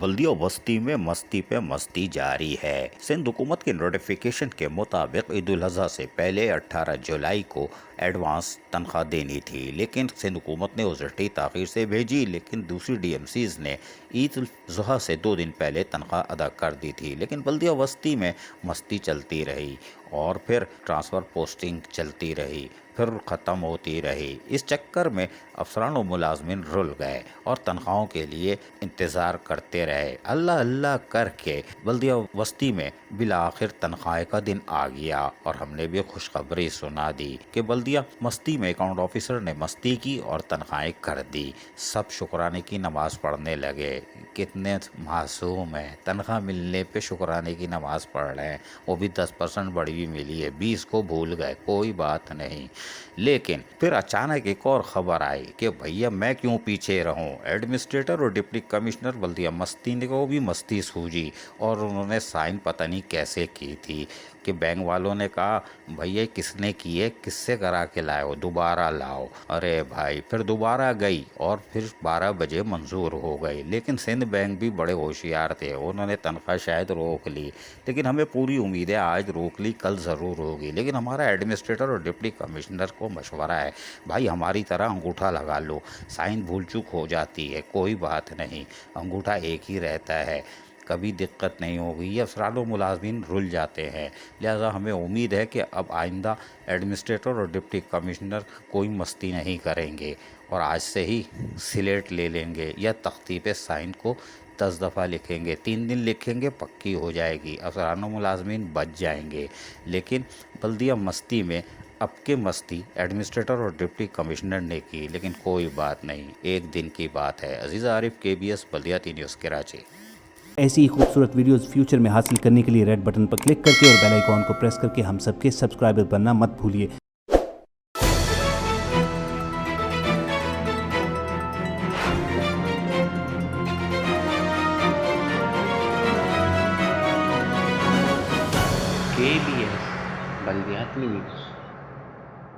बल्दिया बस्ती में मस्ती पे मस्ती जारी है। सिंध हुकूमत के नोटिफिकेशन के मुताबिक ईद उल अजहा से पहले 18 जुलाई को एडवांस तनख्वाह देनी थी, लेकिन सिंध हुकूमत ने उजरती ताखीर से भेजी। लेकिन दूसरी डीएमसीज ने ईद उल अजहा से 2 दिन पहले तनख्वाह अदा कर दी थी। लेकिन बल्दिया बस्ती में मस्ती चलती रही और फिर ट्रांसफ़र पोस्टिंग चलती रही, फिर ख़त्म होती रही। इस चक्कर में अफसरान और मुलाजमिन रुल गए और तनख्वाहों के लिए इंतज़ार करते रहे। अल्लाह अल्लाह करके बल्दिया बस्ती में बिला आखिर तनख्वाह का दिन आ गया और हमने भी खुशखबरी सुना दी कि बल्दिया मस्ती में अकाउंट ऑफिसर ने मस्ती की और तनख्वाहें कर दी। सब शुक्राने की नमाज़ पढ़ने लगे। कितने मासूम हैं, तनख्वाह मिलने पे शुक्राने की नमाज़ पढ़ रहे हैं। वो भी 10% बढ़ी हुई मिली है, 20 को भूल गए, कोई बात नहीं। लेकिन फिर अचानक एक और खबर आई कि भैया मैं क्यों पीछे रहूं। एडमिनिस्ट्रेटर और डिप्टी कमिश्नर बल्दिया मस्ती ने को भी मस्ती सूझी और उन्होंने साइन पता नहीं कैसे की थी कि बैंक वालों ने कहा भैया किसने की है, किससे करा के लाए हो, दोबारा लाओ। अरे भाई फिर दोबारा गई और फिर 12 बजे मंजूर हो गई। लेकिन सिंध बैंक भी बड़े होशियार थे, उन्होंने तनख्वाह शायद रोक ली, लेकिन हमें पूरी उम्मीद है आज रोक ली कल ज़रूर होगी। लेकिन हमारा एडमिनिस्ट्रेटर और डिप्टी कमिश्नर को मशवरा है भाई हमारी तरह अंगूठा लगा लो, साइन भूल चूक हो जाती है, कोई बात नहीं, अंगूठा एक ही रहता है, कभी दिक्कत नहीं होगी। ये अफसरान और मुलाजमीन रुल जाते हैं। लिहाजा हमें उम्मीद है कि अब आइंदा एडमिनिस्ट्रेटर और डिप्टी कमिश्नर कोई मस्ती नहीं करेंगे और आज से ही सिलेट ले लेंगे या तख्ती पे साइन को 10 दफ़ा लिखेंगे, 3 दिन लिखेंगे, पक्की हो जाएगी, अफसरान और मुलाजमीन बच जाएंगे। लेकिन बल्दिया मस्ती में अब के मस्ती एडमिनिस्ट्रेटर और डिप्टी कमिश्नर ने की, लेकिन कोई बात नहीं, एक दिन की बात है। अजीज़ आरिफ, KBS बल्दिया न्यूज़ कराची। ऐसी ही खूबसूरत वीडियोस फ्यूचर में हासिल करने के लिए रेड बटन पर क्लिक करके और बेल आइकॉन को प्रेस करके हम सबके सब्सक्राइबर बनना मत भूलिए। KBS बल्दियात न्यूज़।